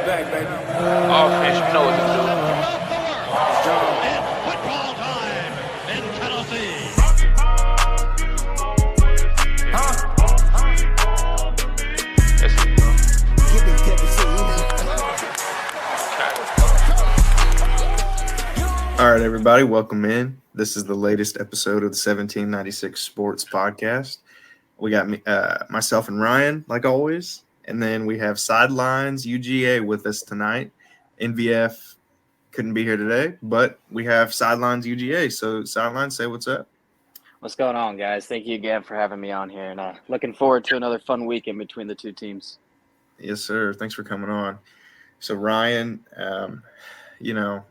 back, baby. Offense, you know what to do. It's football time in Tennessee. Yes, we do. Get this Tennessee. All right, everybody, welcome in. This is the latest episode of the 1796 Sports Podcast. We got me, myself and Ryan, like always, and then we have Sidelines UGA with us tonight. NVF couldn't be here today, but we have Sidelines UGA. So, Sidelines, say what's up. What's going on, guys? Thank you again for having me on here, and looking forward to another fun weekend between the two teams. Yes, sir. Thanks for coming on. So, Ryan,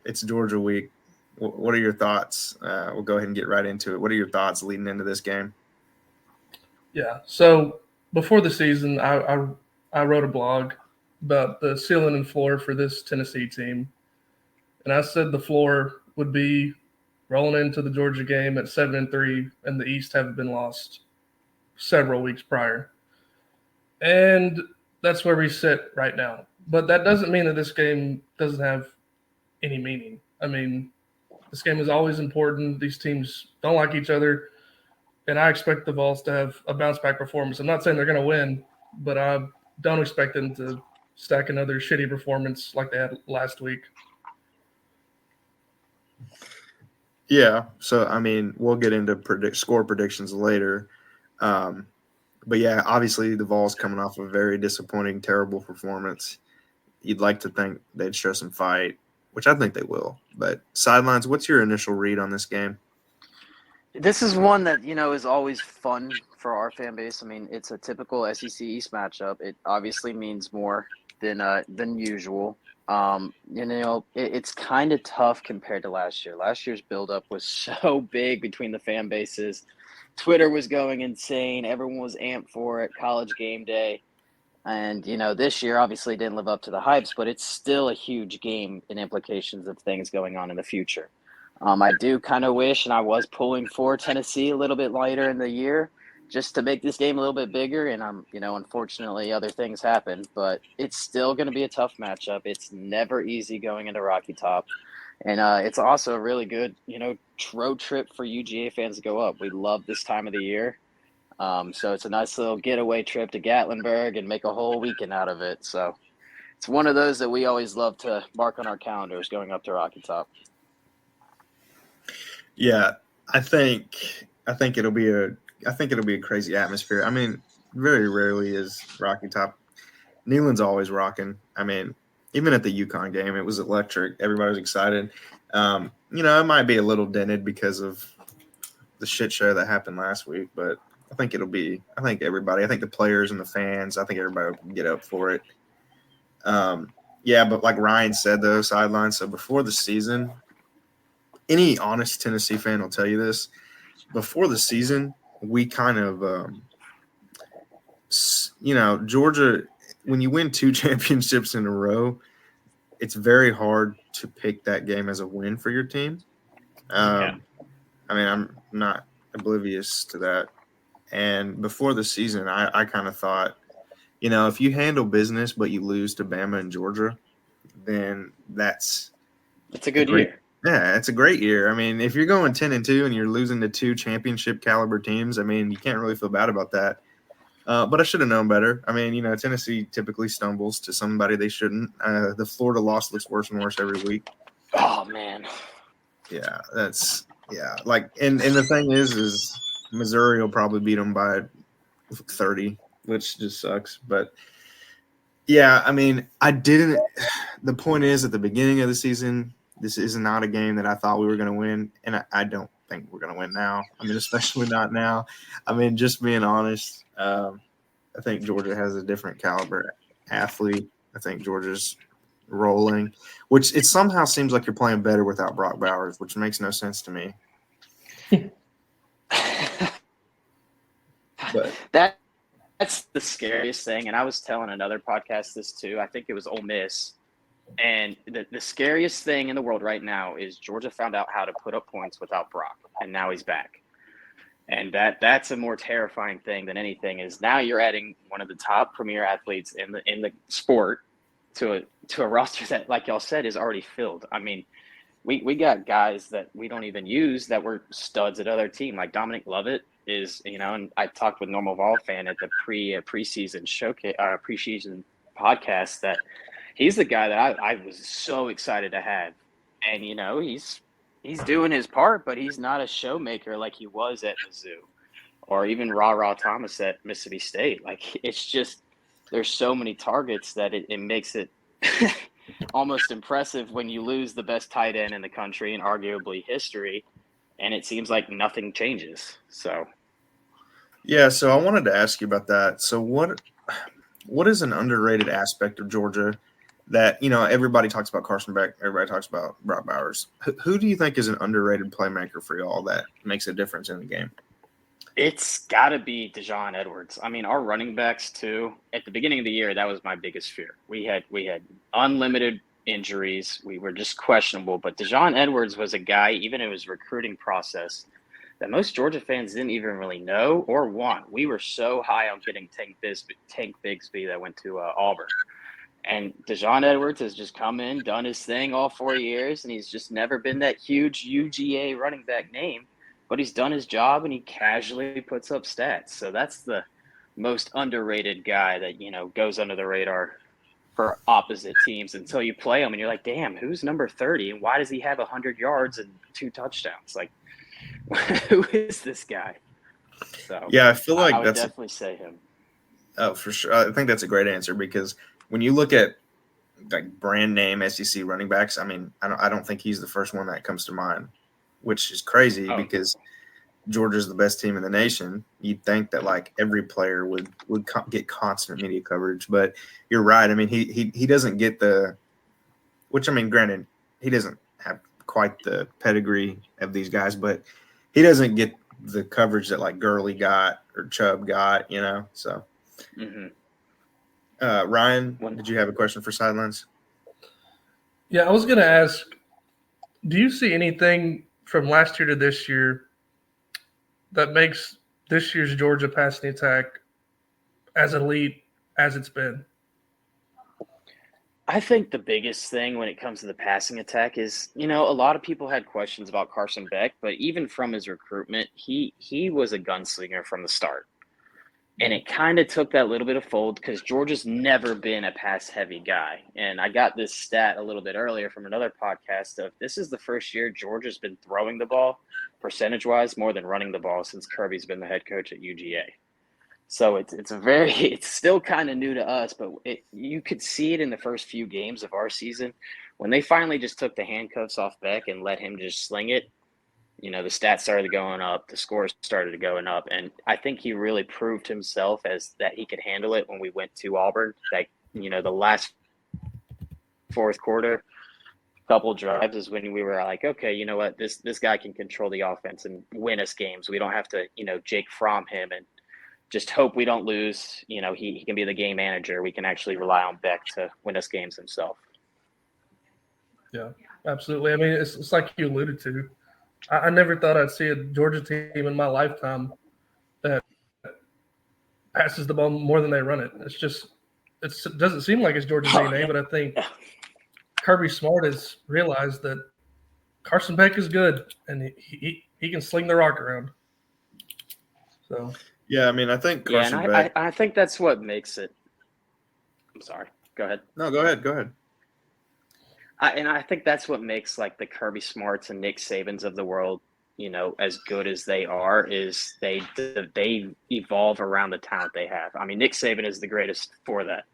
it's Georgia week. What are your thoughts? We'll go ahead and get right into it. What are your thoughts leading into this game? Yeah. So before the season, I wrote a blog about the ceiling and floor for this Tennessee team. And I said the floor would be rolling into the Georgia game at 7-3, and the East having been lost several weeks prior. And that's where we sit right now. But that doesn't mean that this game doesn't have any meaning. I mean, this game is always important. These teams don't like each other. And I expect the Vols to have a bounce-back performance. I'm not saying they're going to win, but I don't expect them to stack another shitty performance like they had last week. Yeah, so, I mean, we'll get into score predictions later. But, yeah, obviously the Vols coming off a very disappointing, terrible performance. You'd like to think they'd show some fight, which I think they will. But, Sidelines, what's your initial read on this game? This is one that, is always fun for our fan base. I mean, it's a typical SEC East matchup. It obviously means more than usual. It's kind of tough compared to last year. Last year's buildup was so big between the fan bases. Twitter was going insane. Everyone was amped for it. College game day. And, this year obviously didn't live up to the hypes, but it's still a huge game in implications of things going on in the future. I do kind of wish, and I was pulling for Tennessee a little bit later in the year just to make this game a little bit bigger. And, unfortunately other things happen, but it's still going to be a tough matchup. It's never easy going into Rocky Top. And it's also a really good, road trip for UGA fans to go up. We love this time of the year. So it's a nice little getaway trip to Gatlinburg and make a whole weekend out of it. So it's one of those that we always love to mark on our calendars going up to Rocky Top. Yeah, I think it'll be a crazy atmosphere. I mean, very rarely is Rocky Top. Neyland's always rocking. I mean, even at the UConn game, it was electric. Everybody was excited. It might be a little dented because of the shit show that happened last week, but I think the players and the fans, I think everybody will get up for it. But like Ryan said, though, Sideline, so before the season, any honest Tennessee fan will tell you this. Before the season, we kind of, Georgia, when you win 2 championships in a row, it's very hard to pick that game as a win for your team. I mean, I'm not oblivious to that. And before the season, I kind of thought, if you handle business but you lose to Bama and Georgia, then it's a good year. Yeah, it's a great year. I mean, if you're going 10-2 and you're losing to 2 championship caliber teams, I mean, you can't really feel bad about that. But I should have known better. I mean, Tennessee typically stumbles to somebody they shouldn't. The Florida loss looks worse and worse every week. Oh, man. Yeah, and the thing is Missouri will probably beat them by 30, which just sucks. But, yeah, I mean, the point is at the beginning of the season, this is not a game that I thought we were going to win, and I don't think we're going to win now. I mean, especially not now. I mean, just being honest, I think Georgia has a different caliber athlete. I think Georgia's rolling, which it somehow seems like you're playing better without Brock Bowers, which makes no sense to me. But That's the scariest thing, and I was telling another podcast this too. I think it was Ole Miss. And the scariest thing in the world right now is Georgia found out how to put up points without Brock, and now he's back. And that's a more terrifying thing than anything is now you're adding one of the top premier athletes in the sport to a roster that, like y'all said, is already filled. I mean, we got guys that we don't even use that were studs at other team, like Dominic Lovett is, and I talked with Normal Vol fan at the preseason showcase preseason podcast that he's the guy that I was so excited to have, and he's doing his part, but he's not a showmaker like he was at Mizzou or even Ra Thomas at Mississippi State. Like, it's just there's so many targets that it makes it almost impressive when you lose the best tight end in the country and arguably history, and it seems like nothing changes. So, yeah. So I wanted to ask you about that. So what is an underrated aspect of Georgia that everybody talks about Carson Beck, everybody talks about Brock Bowers. Who do you think is an underrated playmaker for y'all that makes a difference in the game? it's got to be Dejon Edwards. I mean, our running backs too. At the beginning of the year, that was my biggest fear. We had unlimited injuries. We were just questionable. But Dejon Edwards was a guy, even in his recruiting process, that most Georgia fans didn't even really know or want. We were so high on getting Tank Bigsby that went to Auburn. And Dejon Edwards has just come in, done his thing all 4 years, and he's just never been that huge UGA running back name. But he's done his job, and he casually puts up stats. So that's the most underrated guy that, goes under the radar for opposite teams until you play him, and you're like, damn, who's number 30, and why does he have 100 yards and 2 touchdowns? Like, who is this guy? So yeah, I feel like I would that's definitely say him. Oh, for sure. I think that's a great answer because when you look at like brand name SEC running backs, I mean, I don't think he's the first one that comes to mind, which is crazy because Georgia's the best team in the nation. You'd think that like every player would get constant media coverage, but you're right. I mean, he doesn't get which I mean, granted, he doesn't have quite the pedigree of these guys, but he doesn't get the coverage that like Gurley got or Chubb got, so. Mm-hmm. Ryan, did you have a question for Sidelines? Yeah, I was going to ask, do you see anything from last year to this year that makes this year's Georgia passing attack as elite as it's been? I think the biggest thing when it comes to the passing attack is, a lot of people had questions about Carson Beck, but even from his recruitment, he was a gunslinger from the start. And it kind of took that little bit of fold because Georgia's never been a pass-heavy guy. And I got this stat a little bit earlier from another podcast of this is the first year Georgia's been throwing the ball percentage-wise more than running the ball since Kirby's been the head coach at UGA. So it's still kind of new to us, but you could see it in the first few games of our season when they finally just took the handcuffs off Beck and let him just sling it. The stats started going up, the scores started going up, and I think he really proved himself as that he could handle it when we went to Auburn. Like, the last fourth quarter, couple drives is when we were like, okay, you know what, this guy can control the offense and win us games. We don't have to, Jake Fromm him and just hope we don't lose. He can be the game manager. We can actually rely on Beck to win us games himself. Yeah, absolutely. I mean, it's like you alluded to. I never thought I'd see a Georgia team in my lifetime that passes the ball more than they run it. It doesn't seem like it's Georgia's DNA, but I think Kirby Smart has realized that Carson Beck is good and he can sling the rock around. So yeah, I mean, I think Carson Beck. I think that's what makes it. I'm sorry. Go ahead. No, go ahead. I think that's what makes like the Kirby Smarts and Nick Sabans of the world, as good as they are, is they evolve around the talent they have. I mean, Nick Saban is the greatest for that.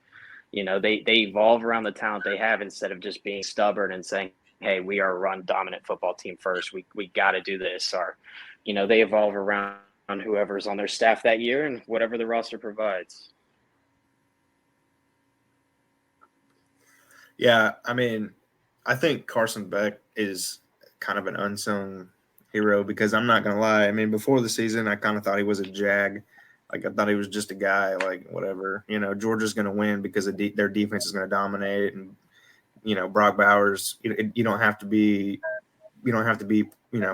They evolve around the talent they have instead of just being stubborn and saying, hey, we are a run dominant football team first. We got to do this. Or, they evolve around whoever's on their staff that year and whatever the roster provides. Yeah, I mean, I think Carson Beck is kind of an unsung hero because I'm not going to lie. I mean, before the season, I kind of thought he was a jag. Like, I thought he was just a guy, like, whatever. Georgia's going to win because their defense is going to dominate. And, Brock Bowers, you don't have to be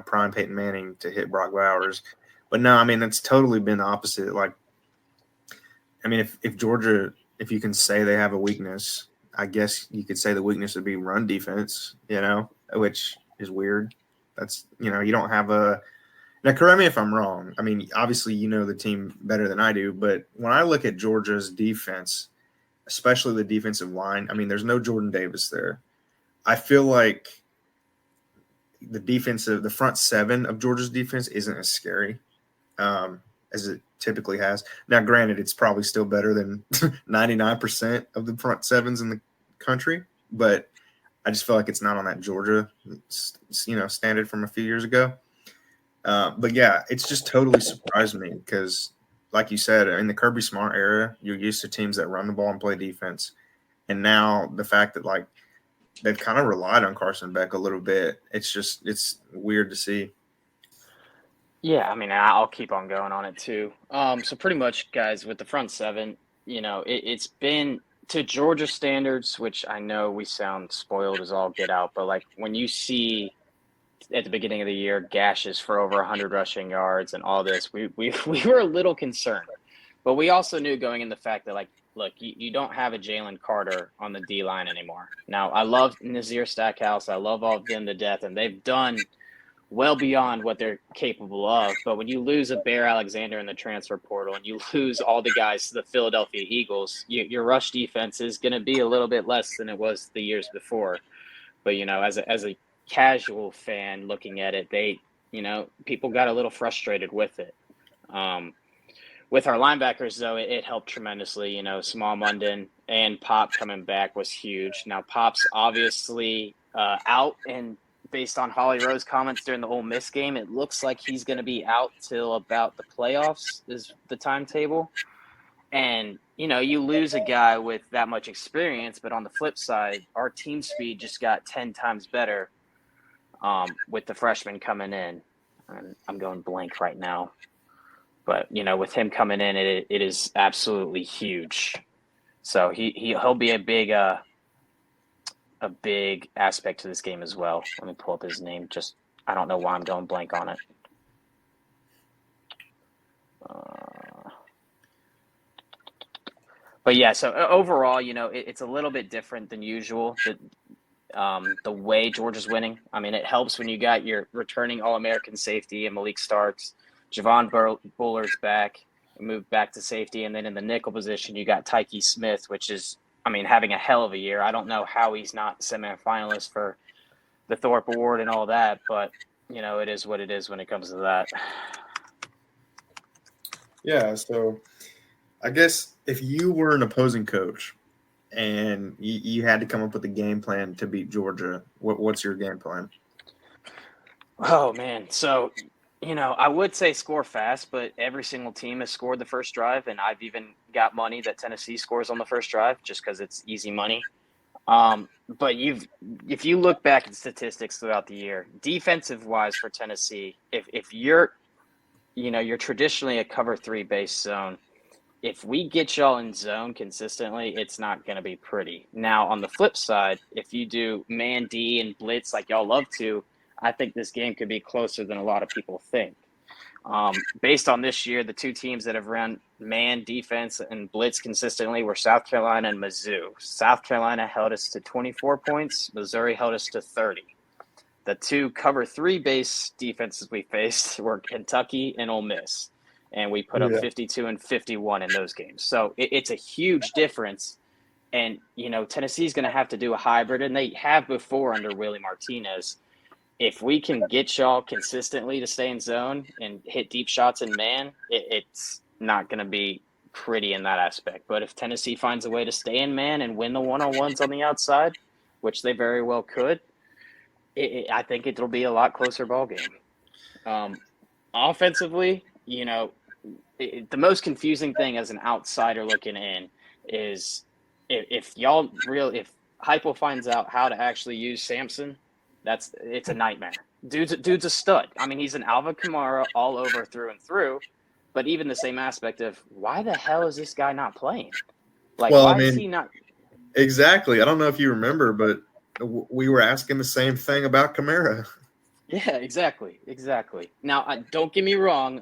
prime Peyton Manning to hit Brock Bowers. But no, I mean, it's totally been the opposite. Like, I mean, if Georgia, if you can say they have a weakness, I guess you could say the weakness would be run defense, which is weird. That's, you don't have a – now, correct me if I'm wrong. I mean, obviously you know the team better than I do, but when I look at Georgia's defense, especially the defensive line, I mean, there's no Jordan Davis there. I feel like the front seven of Georgia's defense isn't as scary as it typically has. Now, granted, it's probably still better than 99% of the front sevens in the country, but I just feel like it's not on that Georgia, standard from a few years ago. But yeah, it's just totally surprised me because, like you said, in the Kirby Smart era, you're used to teams that run the ball and play defense, and now the fact that like they've kind of relied on Carson Beck a little bit, it's weird to see. Yeah, I mean, I'll keep on going on it too. So pretty much, guys, with the front seven, it's been to Georgia standards, which I know we sound spoiled as all get out, but like when you see at the beginning of the year gashes for over 100 rushing yards and all this, we were a little concerned, but we also knew going in the fact that like, look, you don't have a Jalen Carter on the D line anymore. Now, I love Nazir Stackhouse, I love all of them to death, and they've done well beyond what they're capable of. But when you lose a Bear Alexander in the transfer portal and you lose all the guys to the Philadelphia Eagles, your rush defense is going to be a little bit less than it was the years before. But, as a casual fan looking at it, people got a little frustrated with it. With our linebackers, though, it helped tremendously. Small Munden and Pop coming back was huge. Now, Pop's obviously out, and based on Holly Rowe's comments during the Ole Miss game, it looks like he's going to be out till about the playoffs is the timetable. And, you lose a guy with that much experience, but on the flip side, our team speed just got 10 times better with the freshman coming in. And I'm going blank right now. But, with him coming in, it is absolutely huge. So he'll be a big aspect to this game as well. Let me pull up his name. I don't know why I'm going blank on it. But yeah, so overall, it's a little bit different than usual. The way Georgia's winning. I mean, it helps when you got your returning All-American safety and Malik Starks. Javon Buller's back and moved back to safety. And then in the nickel position, you got Tyke Smith, which is, having a hell of a year. I don't know how he's not semi-finalist for the Thorpe Award and all that, but, it is what it is when it comes to that. Yeah, so I guess if you were an opposing coach and you had to come up with a game plan to beat Georgia, what's your game plan? Oh, man. So, I would say score fast, but every single team has scored the first drive, and I've even got money that Tennessee scores on the first drive just because it's easy money. But if you look back at statistics throughout the year, defensive-wise for Tennessee, if you're traditionally a cover 3 base zone, if we get y'all in zone consistently, it's not going to be pretty. Now, on the flip side, if you do man D and blitz like y'all love to, I think this game could be closer than a lot of people think. Based on this year, the two teams that have run man defense and blitz consistently were South Carolina and Mizzou. South Carolina held us to 24 points. Missouri held us to 30. The two cover 3 base defenses we faced were Kentucky and Ole Miss. And we put up 52 and 51 in those games. So it's a huge difference. And, Tennessee's going to have to do a hybrid, and they have before under Willie Martinez. If we can get y'all consistently to stay in zone and hit deep shots in man, it's not going to be pretty in that aspect. But if Tennessee finds a way to stay in man and win the one-on-ones on the outside, which they very well could, I think it'll be a lot closer ball game. Offensively, the most confusing thing as an outsider looking in is if Heupel finds out how to actually use Sampson, it's a nightmare. Dude's a stud. He's an Alvin Kamara all over through and through, but even the same aspect of why the hell is this guy not playing? Is he not? Exactly. I don't know if you remember, but we were asking the same thing about Kamara. Yeah, exactly. Now, don't get me wrong.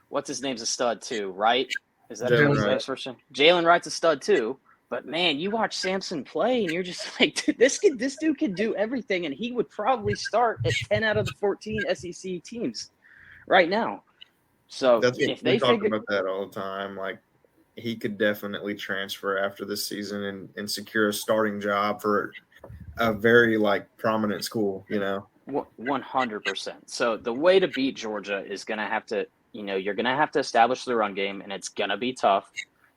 What's his name's a stud too, right? Is that Jalen Wright? Jalen Wright's a stud too, But man, you watch Sampson play, and you're just like, dude, this dude can do everything, and he would probably start at 10 out of the 14 SEC teams right now. So That's what if we they talk figure, about that all the time. Like he could definitely transfer after this season and secure a starting job for a very like prominent school, 100%. So the way to beat Georgia is going to have to, you're going to have to establish the run game, and it's going to be tough.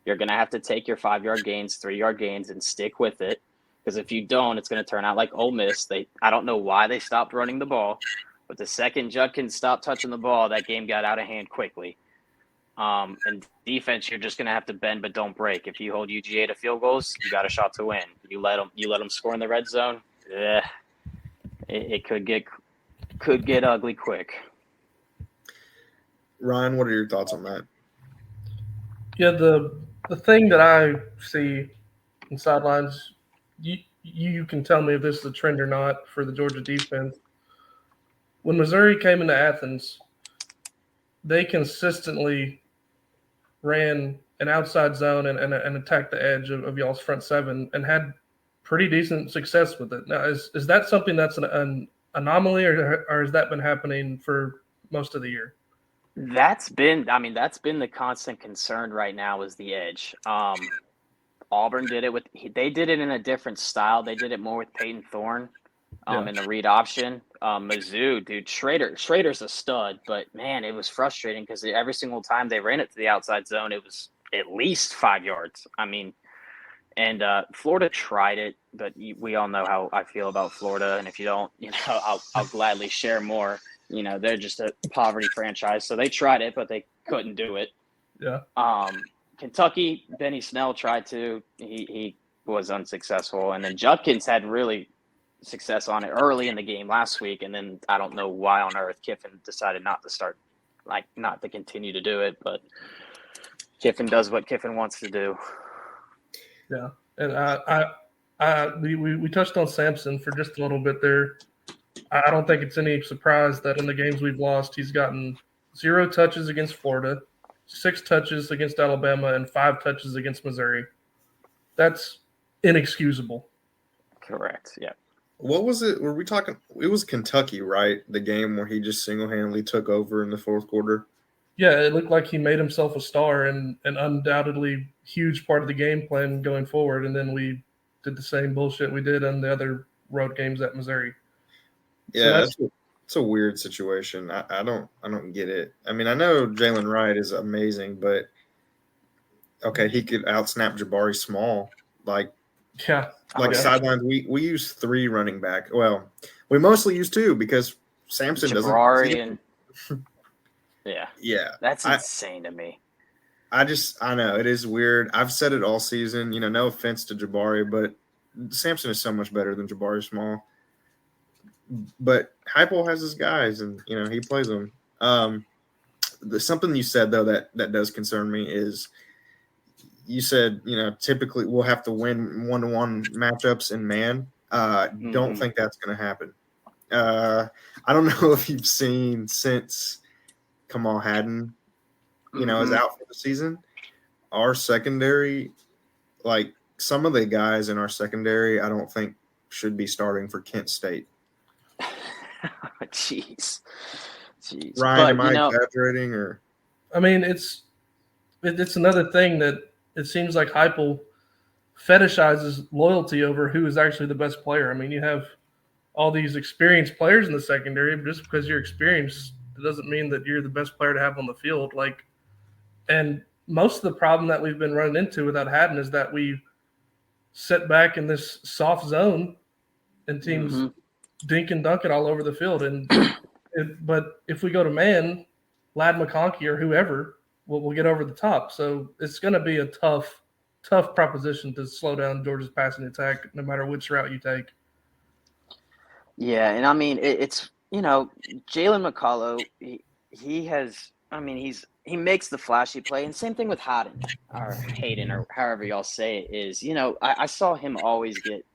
You're going to have to take your 5-yard gains, 3-yard gains, and stick with it. Because if you don't, it's going to turn out like Ole Miss. I don't know why they stopped running the ball, but the second Judkins stopped touching the ball, that game got out of hand quickly. And defense, you're just going to have to bend but don't break. If you hold UGA to field goals, you got a shot to win. You let them score in the red zone. It could get ugly quick. Ryan, what are your thoughts on that? Yeah, the thing that I see in sidelines, you can tell me if this is a trend or not for the Georgia defense. When Missouri came into Athens, they consistently ran an outside zone and attacked the edge of y'all's front seven and had pretty decent success with it. Now, is that something that's an anomaly, or has that been happening for most of the year? That's been the constant concern right now is the edge. Auburn did it they did it in a different style. They did it more with Peyton Thorne in the read option. Mizzou, dude, Schrader's a stud, but man, it was frustrating because every single time they ran it to the outside zone, it was at least 5 yards. And Florida tried it, but we all know how I feel about Florida. And if you don't, I'll gladly share more. They're just a poverty franchise. So they tried it, but they couldn't do it. Yeah. Kentucky, Benny Snell tried to. He was unsuccessful. And then Judkins had really success on it early in the game last week. And then I don't know why on earth Kiffin decided not to continue to do it. But Kiffin does what Kiffin wants to do. Yeah. And we touched on Sampson for just a little bit there. I don't think it's any surprise that in the games we've lost, he's gotten 0 touches against Florida, 6 touches against Alabama, and 5 touches against Missouri. That's inexcusable. Correct. Yeah. What was it? Were we talking? It was Kentucky, right? The game where he just single-handedly took over in the fourth quarter. Yeah, it looked like he made himself a star and an undoubtedly huge part of the game plan going forward. And then we did the same bullshit we did on the other road games at Missouri. Yeah, it's a weird situation. I don't get it. I mean, I know Jalen Wright is amazing, but okay, he could outsnap Jabari Small. Sidelines. We use 3 running back. Well, we mostly use 2 because Sampson Jabari doesn't. Yeah. That's insane to me. I know it is weird. I've said it all season. No offense to Jabari, but Sampson is so much better than Jabari Small. But Heupel has his guys, and he plays them. Something you said though that does concern me is you said typically we'll have to win 1-to-1 matchups in man. Don't think that's going to happen. I don't know if you've seen since Kamal Haddon, is out for the season. Our secondary, like some of the guys in our secondary, I don't think should be starting for Kent State. Jeez. Ryan, am I exaggerating or? I mean, it's another thing that it seems like Heupel fetishizes loyalty over who is actually the best player. I mean, you have all these experienced players in the secondary, but just because you're experienced, it doesn't mean that you're the best player to have on the field. And most of the problem that we've been running into without Haddon is that we sit back in this soft zone and teams dink and dunk it all over the field. But if we go to man, Ladd McConkey or whoever will get over the top. So it's going to be a tough proposition to slow down Georgia's passing attack, no matter which route you take. Yeah, and I mean it's Jalen McCullough. He makes the flashy play, and same thing with Haddon or Hayden or however y'all say it is. I saw him always get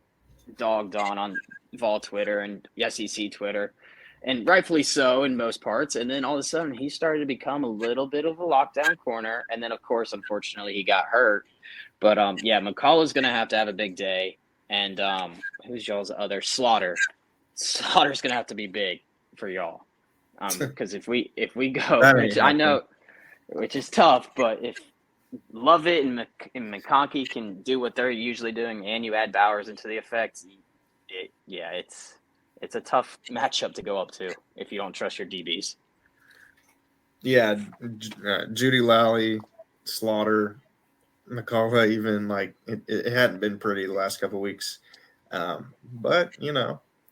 dogged on Vol Twitter and SEC Twitter, and rightfully so in most parts. And then all of a sudden he started to become a little bit of a lockdown corner, and then of course, unfortunately, he got hurt. But yeah, McCullough's going to have a big day, and who's y'all's other Slaughter? Slaughter's going to have to be big for y'all, because if we go, That ain't which I happening. know, which is tough, but if Lovett and McConkey can do what they're usually doing, and you add Bowers into the effect, it's a tough matchup to go up to if you don't trust your DBs. Yeah, Judy Lally, Slaughter, McCullough, even like it hadn't been pretty the last couple of weeks. But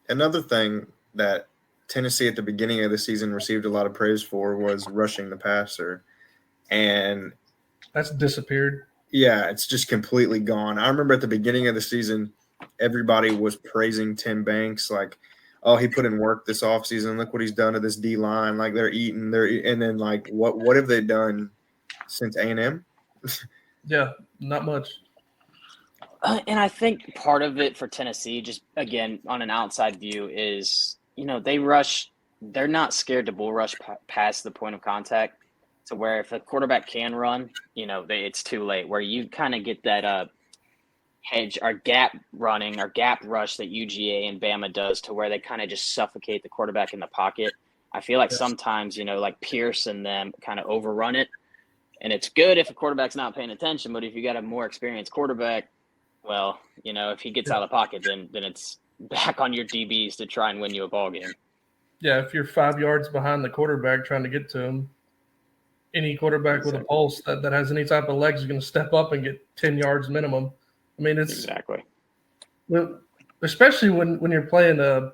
another thing that Tennessee at the beginning of the season received a lot of praise for was rushing the passer, and That's disappeared. yeah, it's just completely gone. I remember at the beginning of the season, everybody was praising Tim Banks, like, oh, he put in work this offseason. Look what he's done to this D line. Like and then like what have they done since A&M? Yeah, not much. And I think part of it for Tennessee, just again on an outside view, is they rush. They're not scared to bull rush past the point of contact, to where if a quarterback can run, it's too late. Where you kind of get that hedge or gap running or gap rush that UGA and Bama does, to where they kind of just suffocate the quarterback in the pocket. I feel like sometimes like Pierce and them kind of overrun it, and it's good if a quarterback's not paying attention. But if you got a more experienced quarterback, well, if he gets out of the pocket, then it's back on your DBs to try and win you a ball game. Yeah, if you're 5 yards behind the quarterback trying to get to him, any quarterback with a pulse that has any type of legs is going to step up and get 10 yards minimum. I mean, it's exactly. Well, especially when you're playing a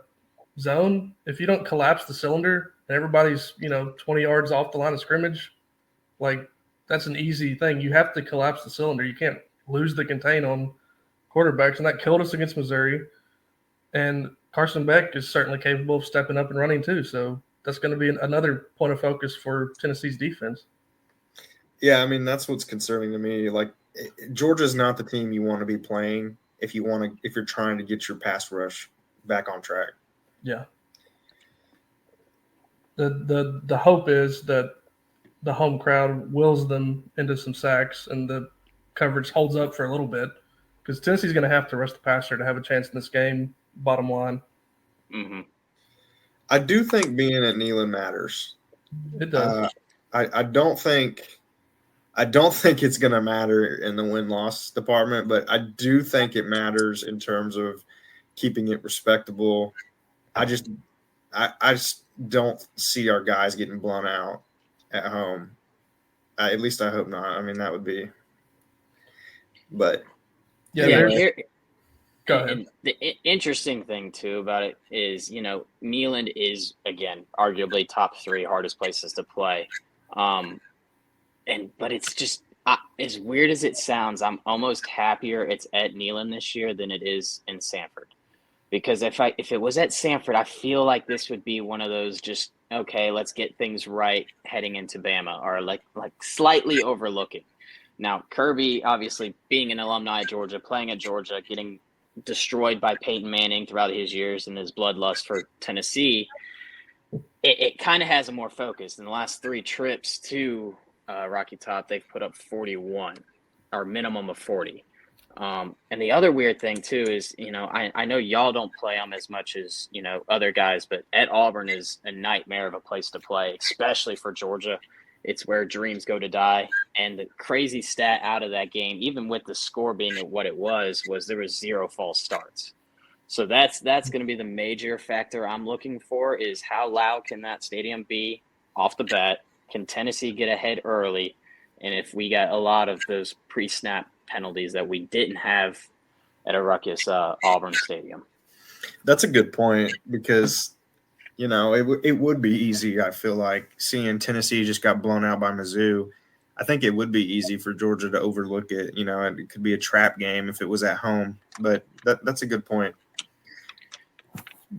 zone, if you don't collapse the cylinder and everybody's 20 yards off the line of scrimmage, like that's an easy thing. You have to collapse the cylinder. You can't lose the contain on quarterbacks, and that killed us against Missouri. And Carson Beck is certainly capable of stepping up and running too. So that's going to be another point of focus for Tennessee's defense. Yeah, I mean, that's what's concerning to me. Like, Georgia's not the team you want to be playing if you're trying to get your pass rush back on track. Yeah. The hope is that the home crowd wills them into some sacks and the coverage holds up for a little bit, because Tennessee's going to have to rush the passer to have a chance in this game, bottom line. Mm-hmm. I do think being at Neyland matters. It does. I don't think it's going to matter in the win-loss department, but I do think it matters in terms of keeping it respectable. I just don't see our guys getting blown out at home. At least I hope not. I mean, that would be – but – Go ahead. And the interesting thing, too, about it is, Neyland is, again, arguably top 3 hardest places to play. But it's just as weird as it sounds, I'm almost happier it's at Neyland this year than it is in Sanford. Because if it was at Sanford, I feel like this would be one of those just, okay, let's get things right heading into Bama, or like slightly overlooking. Now, Kirby, obviously, being an alumni at Georgia, playing at Georgia, getting destroyed by Peyton Manning throughout his years and his bloodlust for Tennessee, it kind of has a more focus. In the last 3 trips to Rocky Top, they've put up 41, or minimum of 40. And the other weird thing, too, is, I know y'all don't play them as much as, other guys, but at Auburn is a nightmare of a place to play, especially for Georgia. It's where dreams go to die. And the crazy stat out of that game, even with the score being what it was there was 0 false starts. So that's going to be the major factor I'm looking for, is how loud can that stadium be off the bat? Can Tennessee get ahead early? And if we got a lot of those pre-snap penalties that we didn't have at a ruckus Auburn stadium. That's a good point, because it would be easy, I feel like, seeing Tennessee just got blown out by Mizzou. I think it would be easy for Georgia to overlook it. It could be a trap game if it was at home. But that's a good point.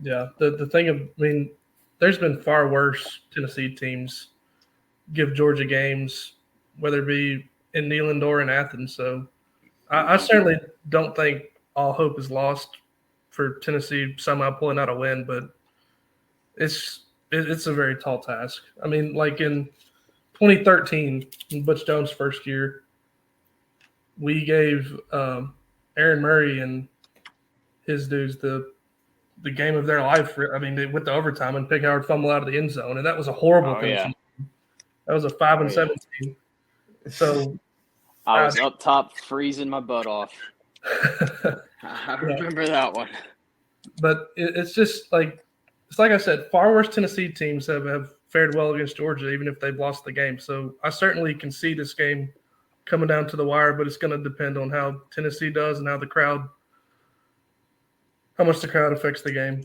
Yeah, the thing there's been far worse Tennessee teams give Georgia games, whether it be in Neyland or in Athens. So I certainly don't think all hope is lost for Tennessee somehow pulling out a win, but it's a very tall task. I mean, like in 2013, in Butch Jones' first year, we gave Aaron Murray and his dudes the game of their life. I mean, they went to overtime and Pick Howard fumbled out of the end zone, and that was a horrible Tennessee. That was a 5-17. So I was up top freezing my butt off. I remember that one. But it's just like I said, far worse Tennessee teams have fared well against Georgia, even if they've lost the game. So I certainly can see this game coming down to the wire, but it's going to depend on how Tennessee does and how much the crowd affects the game.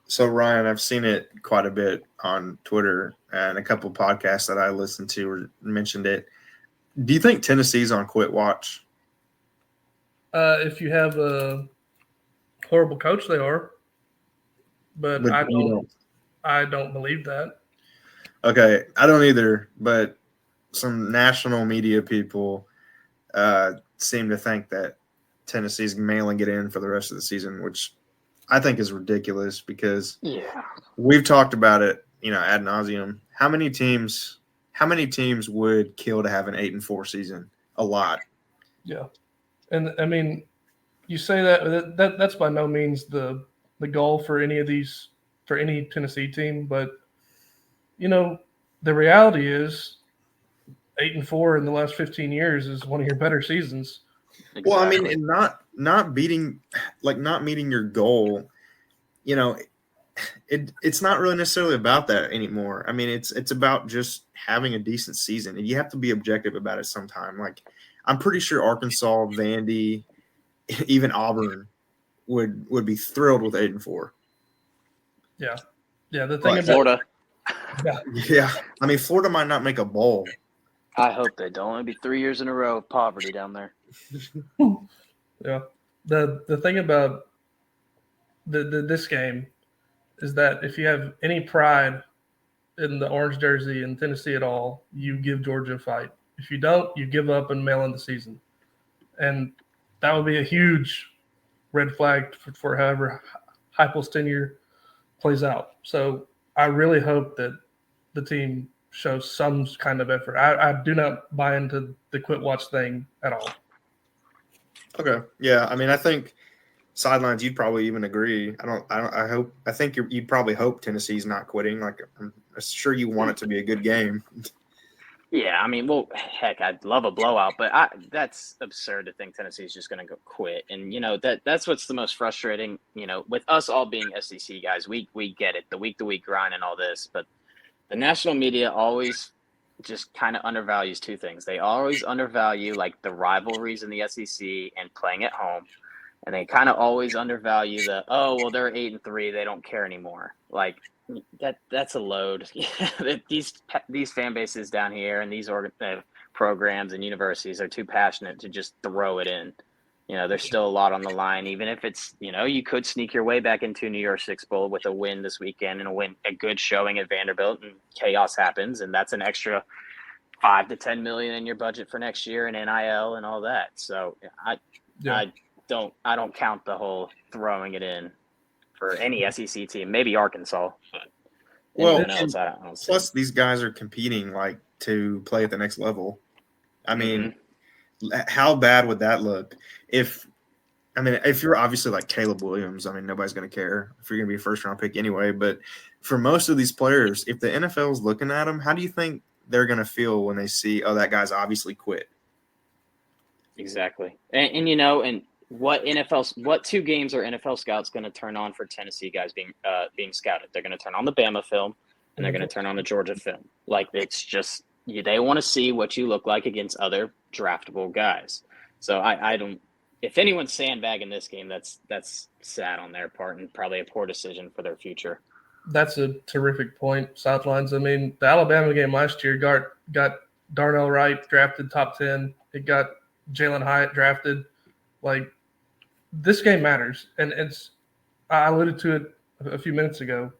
So, Ryan, I've seen it quite a bit on Twitter, and a couple of podcasts that I listened to mentioned it. Do you think Tennessee's on quit watch? If you have a horrible coach, they are. But I don't believe that. Okay, I don't either, but some national media people seem to think that Tennessee's mailing it in for the rest of the season, which I think is ridiculous because we've talked about it, ad nauseum. How many teams would kill to have an 8-4 season? A lot. Yeah. And I mean, you say that's by no means the goal for any Tennessee team, but the reality is 8-4 in the last 15 years is one of your better seasons. Exactly. Well, I mean, and not meeting your goal, it's not really necessarily about that anymore. I mean, it's about just having a decent season, and you have to be objective about it sometime. Like, I'm pretty sure Arkansas, Vandy, even Auburn would be thrilled with 8-4. Yeah. Yeah. The thing about Florida. Yeah. I mean, Florida might not make a bowl. I hope they don't. It'll be 3 years in a row of poverty down there. Yeah. The thing about this game is that if you have any pride in the orange jersey in Tennessee at all, you give Georgia a fight. If you don't, you give up and mail in the season. And that would be a huge red flag for however Heupel's tenure plays out. So I really hope that the team shows some kind of effort. I do not buy into the quit watch thing at all. Okay. Yeah. I mean, I think Sidelines, you'd probably even agree. I think you'd probably hope Tennessee's not quitting. Like, I'm sure you want it to be a good game. Yeah, I mean, well, heck, I'd love a blowout, but that's absurd to think Tennessee's just going to go quit. And, that's what's the most frustrating, with us all being SEC guys, we get it, the week-to-week grind and all this, but the national media always just kind of undervalues two things. They always undervalue, like, the rivalries in the SEC and playing at home, and they kind of always undervalue they're 8-3, they don't care anymore. Like, that's a load. These fan bases down here and these programs and universities are too passionate to just throw it in. There's still a lot on the line, even if it's, you could sneak your way back into New Year's Six Bowl with a win this weekend and a good showing at Vanderbilt, and chaos happens, and that's an extra $5 to $10 million in your budget for next year and NIL and all that. So I don't count the whole throwing it in for any SEC team, maybe Arkansas. Well, else, I don't see. Plus these guys are competing to play at the next level. I mean, how bad would that look if you're obviously like Caleb Williams? I mean, nobody's going to care if you're going to be a first-round pick anyway. But for most of these players, if the NFL is looking at them, how do you think they're going to feel when they see, oh, that guy's obviously quit? Exactly, and what two games are NFL scouts going to turn on for Tennessee guys being scouted? They're going to turn on the Bama film and they're going to turn on the Georgia film. Like, it's just they want to see what you look like against other draftable guys. So I don't. If anyone's sandbagging this game, that's sad on their part and probably a poor decision for their future. That's a terrific point, Sidelines. I mean, the Alabama game last year got Darnell Wright drafted top 10. It got Jalen Hyatt drafted. Like, this game matters, and I alluded to it a few minutes ago.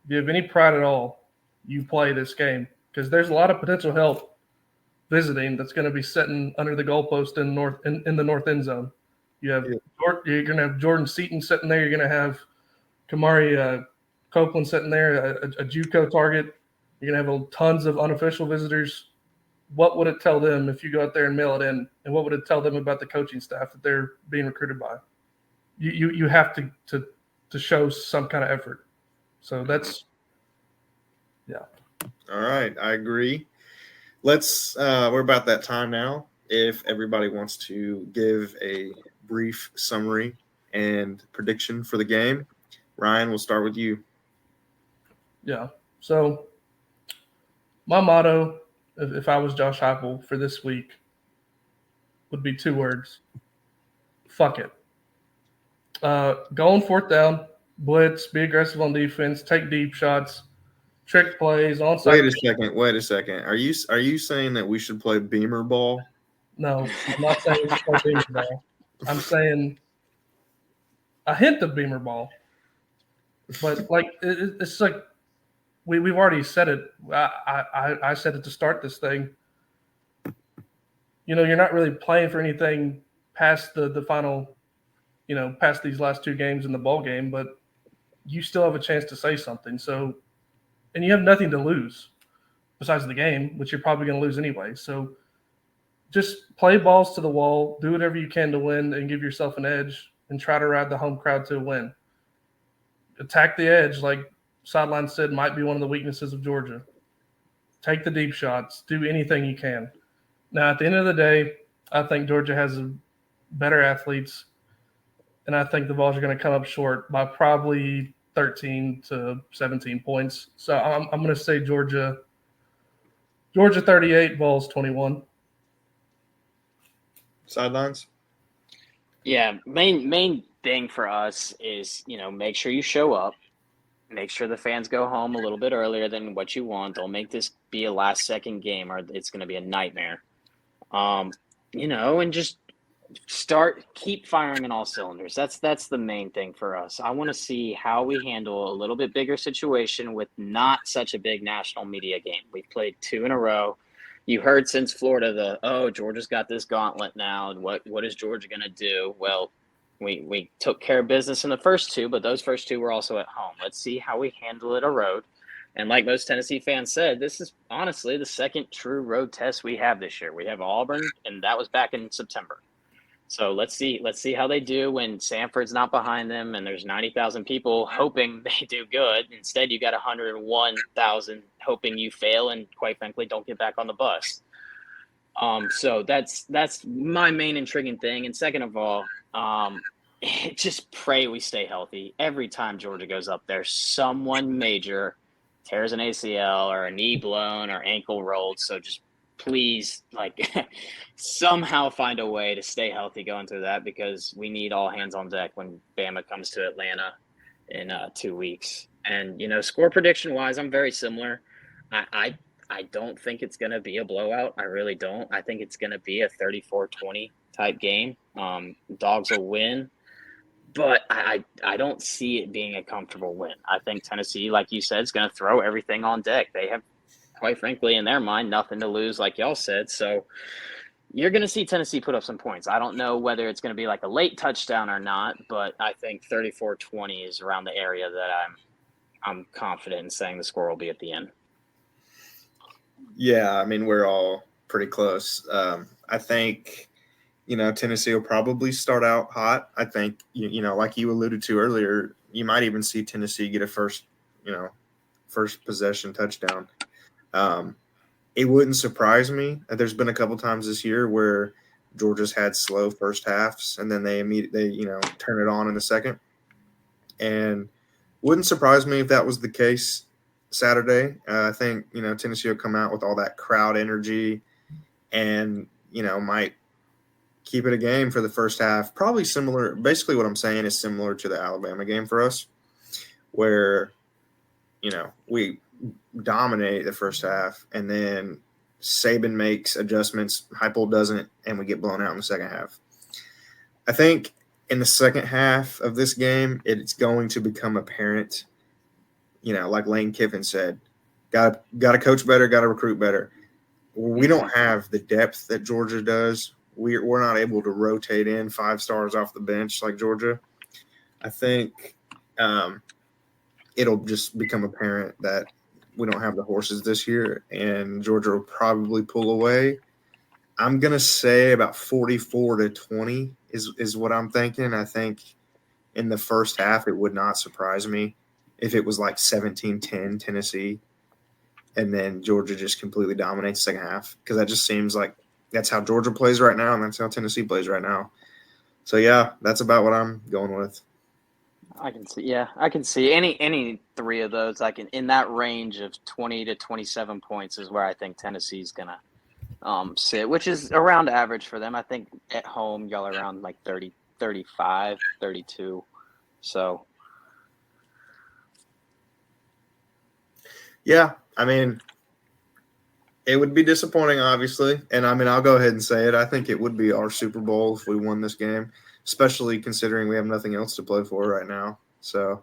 If you have any pride at all, you play this game because there's a lot of potential help visiting that's going to be sitting under the goalpost in the north end zone. You're going to have Jordan Seaton sitting there. You're going to have Kamari Copeland sitting there, a JUCO target. You're going to have tons of unofficial visitors. what would it tell them if you go out there and mail it in, and what would it tell them about the coaching staff that they're being recruited by? You have to show some kind of effort. So that's All right, I agree. Let's we're about that time now. If everybody wants to give a brief summary and prediction for the game, Ryan, we'll start with you. Yeah. So my motto, if I was Josh Heupel for this week, would be 2 words: fuck it. Go on 4th down, blitz, be aggressive on defense, take deep shots, trick plays, onside. Wait a second. Are you saying that we should play beamer ball? No, I'm not saying we should play beamer ball. I'm saying a hint of beamer ball. But like it's like we've already said it. I said it to start this thing. You're not really playing for anything past the final, past these last 2 games in the bowl game, but you still have a chance to say something. So, and you have nothing to lose besides the game, which you're probably going to lose anyway. So just play balls to the wall, do whatever you can to win and give yourself an edge, and try to ride the home crowd to a win. Attack the edge, like Sidelines said, might be one of the weaknesses of Georgia. Take the deep shots. Do anything you can. Now, at the end of the day, I think Georgia has better athletes, and I think the Vols are going to come up short by probably 13 to 17 points. So I'm going to say Georgia 38, Vols 21. Sidelines? Yeah, main thing for us is, make sure you show up. Make sure the fans go home a little bit earlier than what you want. Don't make this be a last-second game, or it's going to be a nightmare. And just keep firing in all cylinders. That's the main thing for us. I want to see how we handle a little bit bigger situation with not such a big national media game. We've played 2 in a row. You heard since Florida Georgia's got this gauntlet now, and what is Georgia going to do? Well, we took care of business in the first 2, but those first 2 were also at home. Let's see how we handle it on the road. And like most Tennessee fans said, this is honestly the second true road test we have this year. We have Auburn, and that was back in September. So let's see how they do when Sanford's not behind them and there's 90,000 people hoping they do good. Instead, you got 101,000 hoping you fail and, quite frankly, don't get back on the bus. So that's my main intriguing thing. And second of all, just pray we stay healthy. Every time Georgia goes up there, someone major tears an ACL or a knee blown or ankle rolled. So just please, somehow find a way to stay healthy going through that, because we need all hands on deck when Bama comes to Atlanta in 2 weeks. And, score prediction wise, I'm very similar. I don't think it's going to be a blowout. I really don't. I think it's going to be a 34-20 type game. Dogs will win, but I don't see it being a comfortable win. I think Tennessee, like you said, is going to throw everything on deck. They have, quite frankly, in their mind, nothing to lose, like y'all said. So you're going to see Tennessee put up some points. I don't know whether it's going to be like a late touchdown or not, but I think 34-20 is around the area that I'm confident in saying the score will be at the end. Yeah, I mean, we're all pretty close. I think, Tennessee will probably start out hot. I think, like you alluded to earlier, you might even see Tennessee get a first possession touchdown. It wouldn't surprise me. There's been a couple times this year where Georgia's had slow first halves and then they immediately, turn it on in the second. And wouldn't surprise me if that was the case Saturday. I think, Tennessee will come out with all that crowd energy and, might keep it a game for the first half. Probably similar. Basically what I'm saying is similar to the Alabama game for us, where, we dominate the first half and then Saban makes adjustments, Heupel doesn't, and we get blown out in the second half. I think in the second half of this game, it's going to become apparent, like Lane Kiffin said, got to coach better, got to recruit better. We don't have the depth that Georgia does. We're not able to rotate in 5 stars off the bench like Georgia. I think it'll just become apparent that we don't have the horses this year, and Georgia will probably pull away. I'm going to say about 44-20 is what I'm thinking. I think in the first half, it would not surprise me if it was like 17-10 Tennessee, and then Georgia just completely dominates the second half, because that just seems like that's how Georgia plays right now, and that's how Tennessee plays right now. So, yeah, that's about what I'm going with. I can see. Yeah, I can see any three of those. I can in that range of 20 to 27 points is where I think Tennessee's gonna sit, which is around average for them. I think at home y'all are around like 30, 35, 32. So yeah, I mean, it would be disappointing, obviously, and I mean, I'll go ahead and say it. I think it would be our Super Bowl if we won this game, especially considering we have nothing else to play for right now. So,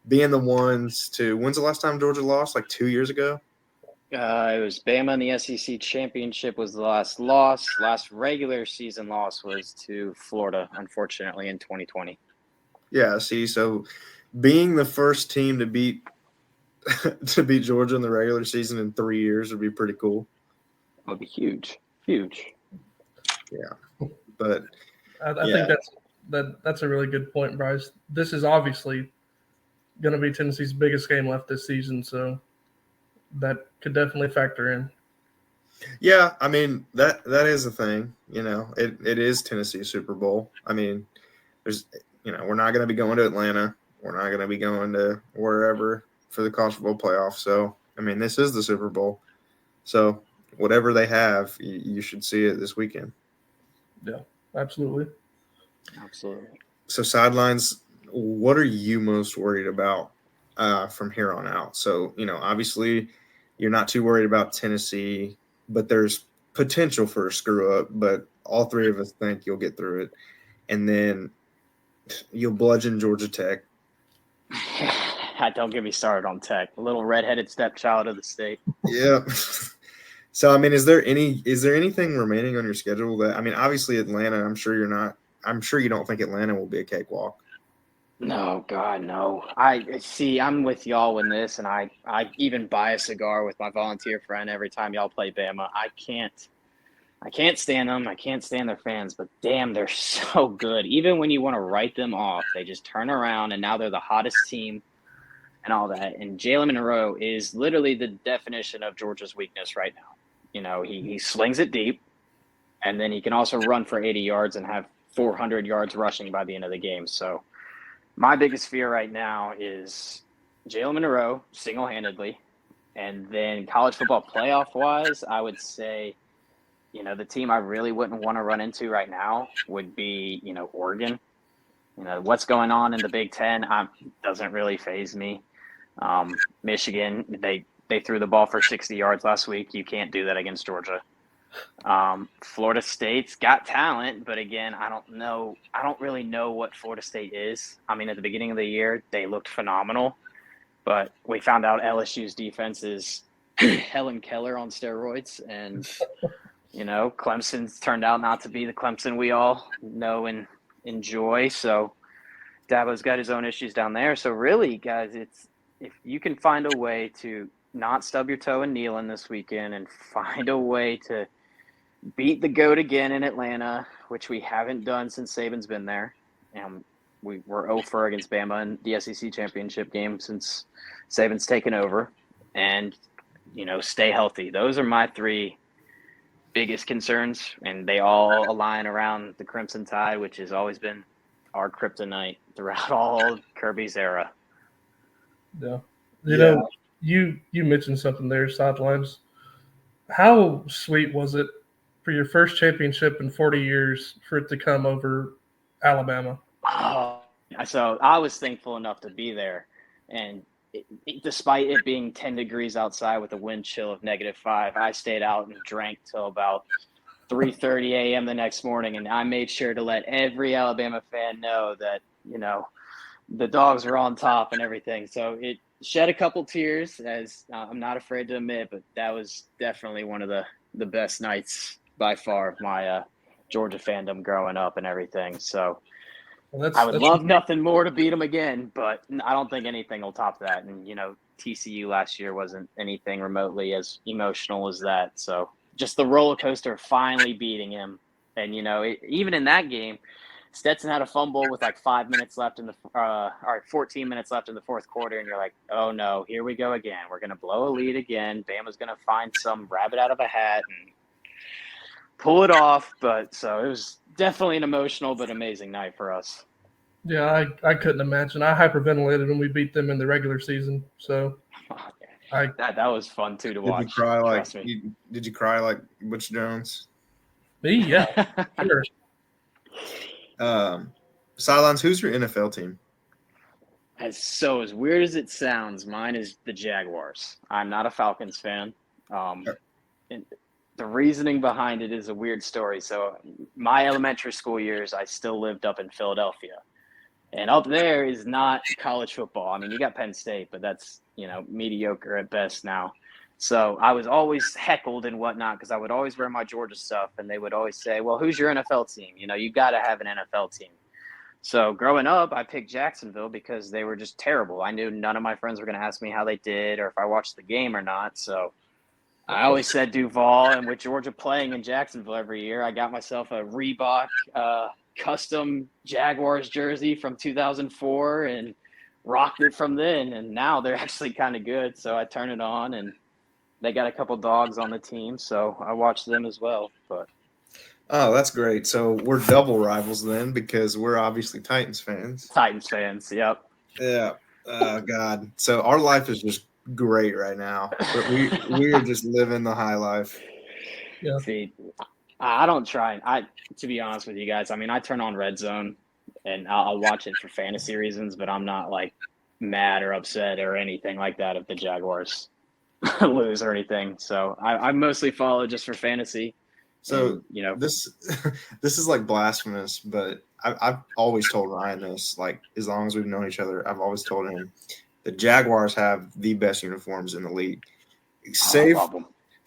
being the ones to – when's the last time Georgia lost? Like 2 years ago? it was Bama in the SEC championship was the last loss. Last regular season loss was to Florida, unfortunately, in 2020. Yeah, see, so being the first team to beat Georgia in the regular season in 3 years would be pretty cool. That would be huge. Huge. Yeah, but I think that's a really good point, Bryce. This is obviously going to be Tennessee's biggest game left this season, so that could definitely factor in. yeah, I mean that is a thing. You know, it is Tennessee's Super Bowl. I mean, we're not going to be going to Atlanta. We're not going to be going to wherever for the college football playoff. So, I mean, this is the Super Bowl. So, whatever they have, you should see it this weekend. Yeah, absolutely. Absolutely. So, Sidelines, what are you most worried about from here on out? So, obviously you're not too worried about Tennessee, but there's potential for a screw up, but all three of us think you'll get through it. And then you'll bludgeon Georgia Tech. Don't get me started on Tech. A little redheaded stepchild of the state. Yeah. So, I mean, is there anything remaining on your schedule that, I mean, obviously Atlanta, I'm sure you don't think Atlanta will be a cakewalk. No, God, no. I see. I'm with y'all in this, and I even buy a cigar with my volunteer friend every time y'all play Bama. I can't stand them. I can't stand their fans, but damn, they're so good. Even when you want to write them off, they just turn around, and now they're the hottest team and all that. And Jalen Monroe is literally the definition of Georgia's weakness right now. You know, he slings it deep, and then he can also run for 80 yards and have 400 yards rushing by the end of the game. So my biggest fear right now is Jalen Monroe single-handedly. And then college football playoff-wise, I would say, the team I really wouldn't want to run into right now would be, Oregon. What's going on in the Big Ten doesn't really faze me. Michigan, they threw the ball for 60 yards last week. You can't do that against Georgia. Florida State's got talent, but again, I don't really know what Florida State is. I mean, at the beginning of the year, they looked phenomenal, but we found out LSU's defense is Helen Keller on steroids, and Clemson's turned out not to be the Clemson we all know and enjoy. So Dabo's got his own issues down there. So really, guys, it's if you can find a way to not stub your toe and kneel in this weekend and find a way to beat the GOAT again in Atlanta, which we haven't done since Saban's been there. And we were 0-4 against Bama in the SEC championship game since Saban's taken over. And, stay healthy. Those are my three biggest concerns, and they all align around the Crimson Tide, which has always been our kryptonite throughout all Kirby's era. Yeah. You mentioned something there, Sidelines. How sweet was it for your first championship in 40 years for it to come over Alabama? Oh, so I was thankful enough to be there, and despite it being 10 degrees outside with a wind chill of -5, I stayed out and drank till about 3:30 a.m. the next morning, and I made sure to let every Alabama fan know that, the Dogs were on top and everything. So it shed a couple tears, as I'm not afraid to admit, but that was definitely one of the best nights by far of my Georgia fandom growing up and everything. So, Well, I would love nothing more to beat them again, but I don't think anything will top that. And, TCU last year wasn't anything remotely as emotional as that. So just the roller coaster of finally beating him. And, even in that game, Stetson had a fumble with like 5 minutes left in the 14 minutes left in the fourth quarter. And you're like, oh no, here we go again. We're going to blow a lead again. Bama's going to find some rabbit out of a hat and pull it off. But so it was definitely an emotional but amazing night for us. Yeah, I couldn't imagine. I hyperventilated when we beat them in the regular season. So that was fun too to watch. Did you cry Trust me. Did you cry like Butch Jones? Me, yeah, sure. Sidelines, who's your NFL team? As weird as it sounds, mine is the Jaguars. I'm not a Falcons fan. And the reasoning behind it is a weird story. So my elementary school years, I still lived up in Philadelphia. And up there is not college football. I mean, you got Penn State, but that's, mediocre at best now. So I was always heckled and whatnot because I would always wear my Georgia stuff. And they would always say, well, who's your NFL team? You got to have an NFL team. So growing up, I picked Jacksonville because they were just terrible. I knew none of my friends were going to ask me how they did or if I watched the game or not. So I always said Duval. And with Georgia playing in Jacksonville every year, I got myself a Reebok custom Jaguars jersey from 2004 and rocked it from then. And now they're actually kind of good. So I turn it on and they got a couple dogs on the team. So I watch them as well. But oh, that's great. So we're double rivals then because we're obviously Titans fans. Titans fans, yep. Yeah. Oh, God. So our life is just great right now. But we are just living the high life. Yeah. See, I don't try. To be honest with you guys, I mean, I turn on Red Zone and I'll watch it for fantasy reasons, but I'm not like mad or upset or anything like that if the Jaguars lose or anything. So I mostly follow just for fantasy. So And, this is like blasphemous, but I've always told Ryan this. Like as long as we've known each other, I've always told him the Jaguars have the best uniforms in the league.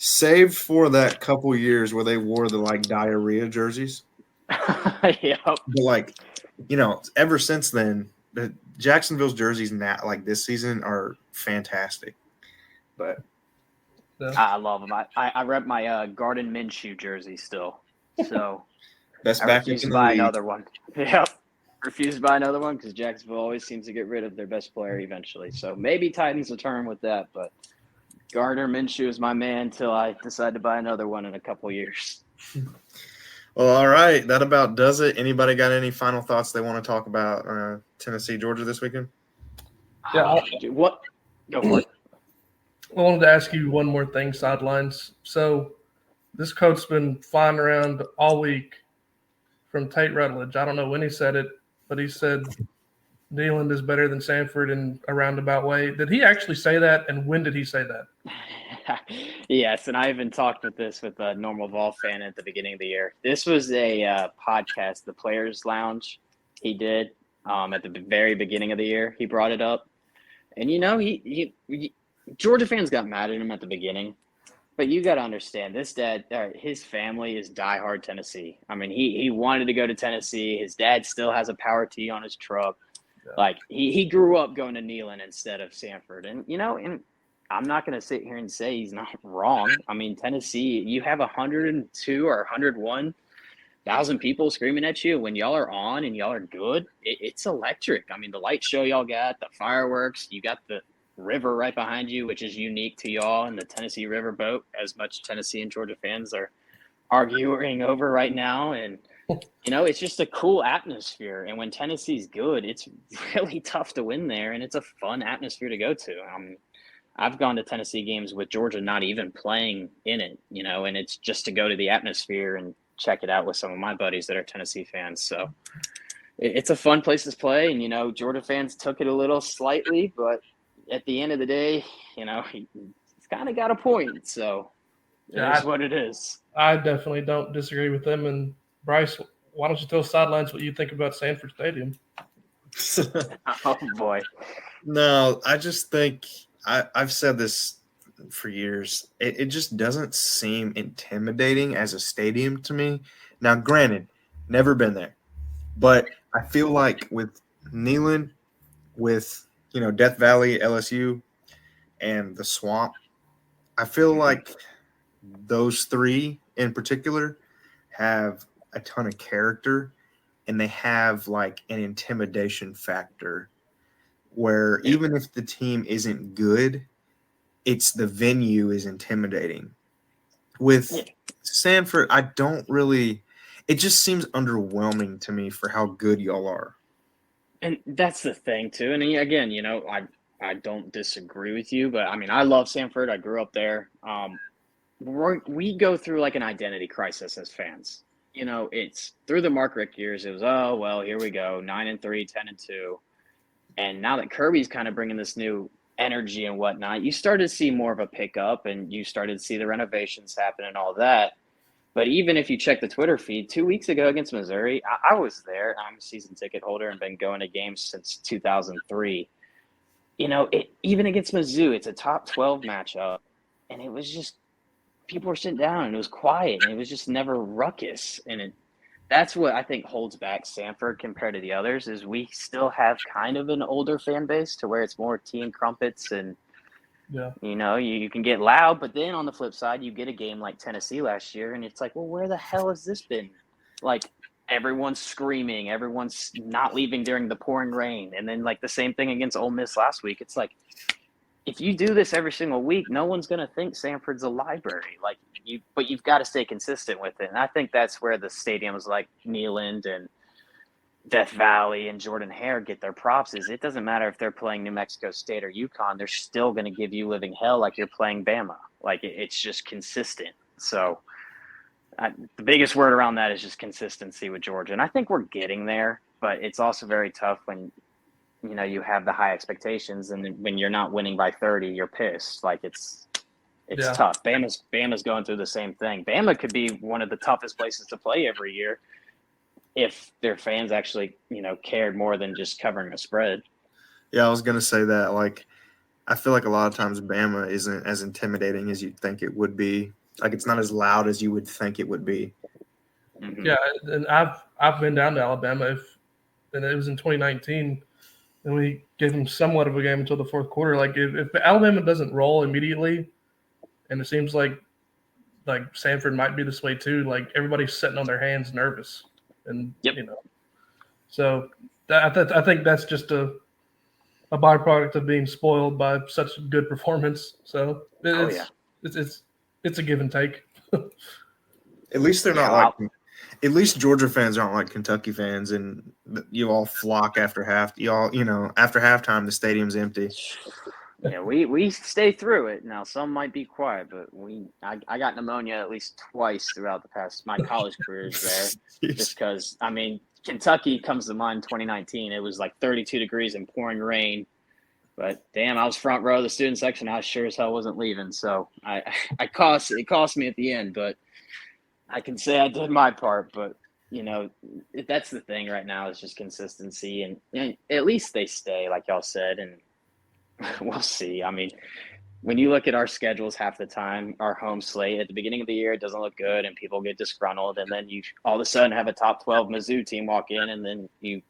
Save for that couple years where they wore the like diarrhea jerseys. Yep. But like, ever since then, the Jacksonville's jerseys now like this season are fantastic. But I love them. I rep my Garden Minshew jersey still. So best I back refuse in to the buy league. another one. Yep. Refuse to buy another one because Jacksonville always seems to get rid of their best player eventually. So maybe Titans will turn with that, but Gardner Minshew is my man until I decide to buy another one in a couple years. Well, all right. That about does it. Anybody got any final thoughts they want to talk about Tennessee, Georgia this weekend? Yeah. What? Go for it. I wanted to ask you one more thing, Sidelines. So this quote's been flying around all week from Tate Rutledge. I don't know when he said it, but he said Neyland is better than Sanford in a roundabout way. Did he actually say that, and when did he say that? Yes, and I even talked with a normal Vol fan at the beginning of the year. This was a podcast, the Players Lounge, he did at the very beginning of the year. He brought it up, and he Georgia fans got mad at him at the beginning, but you got to understand this dad, his family is diehard Tennessee. I mean, he wanted to go to Tennessee. His dad still has a Power T on his truck. Yeah. Like he grew up going to Neyland instead of Sanford, and and I'm not going to sit here and say he's not wrong. I mean, Tennessee, you have 102 or 101,000 people screaming at you when y'all are on and y'all are good. It's electric. I mean, the light show y'all got, the fireworks, you got the river right behind you, which is unique to y'all, and the Tennessee River boat, as much Tennessee and Georgia fans are arguing over right now. And, it's just a cool atmosphere. And when Tennessee's good, it's really tough to win there, and it's a fun atmosphere to go to. I've gone to Tennessee games with Georgia not even playing in it, and it's just to go to the atmosphere and check it out with some of my buddies that are Tennessee fans. So it's a fun place to play. And, Georgia fans took it a little slightly, but at the end of the day, he's kind of got a point. So it's what it is. I definitely don't disagree with them. And Bryce, why don't you tell Sidelines what you think about Sanford Stadium? Oh, boy. No, I just think I've said this for years. It just doesn't seem intimidating as a stadium to me. Now, granted, never been there. But I feel like with Neyland, with Death Valley, LSU, and the Swamp, I feel like those three in particular have a ton of character, and they have like an intimidation factor where even if the team isn't good, it's the venue is intimidating. With Sanford, I don't really. It just seems underwhelming to me for how good y'all are. And that's the thing too. And again, I don't disagree with you, but I mean, I love Sanford. I grew up there. We go through like an identity crisis as fans. It's through the Mark Richt years. It was, oh well, here we go, 9-3, 10-2, and now that Kirby's kind of bringing this new energy and whatnot, you started to see more of a pickup, and you started to see the renovations happen and all that. But even if you check the Twitter feed, 2 weeks ago against Missouri, I was there. I'm a season ticket holder and been going to games since 2003. Even against Mizzou, it's a top 12 matchup, and it was just people were sitting down, and it was quiet, and it was just never ruckus. And that's what I think holds back Sanford compared to the others is we still have kind of an older fan base to where it's more tea and crumpets and you can get loud, but then on the flip side, you get a game like Tennessee last year, and it's like, well, where the hell has this been? Like, everyone's screaming, everyone's not leaving during the pouring rain, and then like the same thing against Ole Miss last week. It's like, if you do this every single week, no one's going to think Sanford's a library. But you've got to stay consistent with it, and I think that's where the stadiums like Neyland and Death Valley and Jordan Hare get their props. Is it doesn't matter if they're playing New Mexico State or UConn, they're still going to give you living hell like you're playing Bama. Like it's just consistent. So the biggest word around that is just consistency with Georgia, and I think we're getting there. But it's also very tough when you have the high expectations, and when you're not winning by 30, you're pissed. Like it's tough. Bama's going through the same thing. Bama could be one of the toughest places to play every year if their fans actually, cared more than just covering a spread. Yeah, I was going to say that. Like, I feel like a lot of times Bama isn't as intimidating as you'd think it would be. Like, it's not as loud as you would think it would be. Mm-hmm. Yeah, and I've been down to Alabama, and it was in 2019, and we gave them somewhat of a game until the fourth quarter. Like, if Alabama doesn't roll immediately, and it seems like Sanford might be this way too, like everybody's sitting on their hands nervous. And, so I think that's just a byproduct of being spoiled by such good performance. So it's a give and take. At least they're not at least Georgia fans aren't like Kentucky fans, and you all flock after after halftime, the stadium's empty. Yeah, we stay through it. Now, some might be quiet, but I got pneumonia at least twice throughout my college careers there. Just because, Kentucky comes to mind 2019. It was like 32 degrees and pouring rain. But, damn, I was front row of the student section. I sure as hell wasn't leaving. So, it cost me at the end. But I can say I did my part. But, that's the thing right now is just consistency. And at least they stay, like y'all said, and we'll see. When you look at our schedules half the time, our home slate at the beginning of the year, it doesn't look good and people get disgruntled. And then you all of a sudden have a top 12 Mizzou team walk in, and then you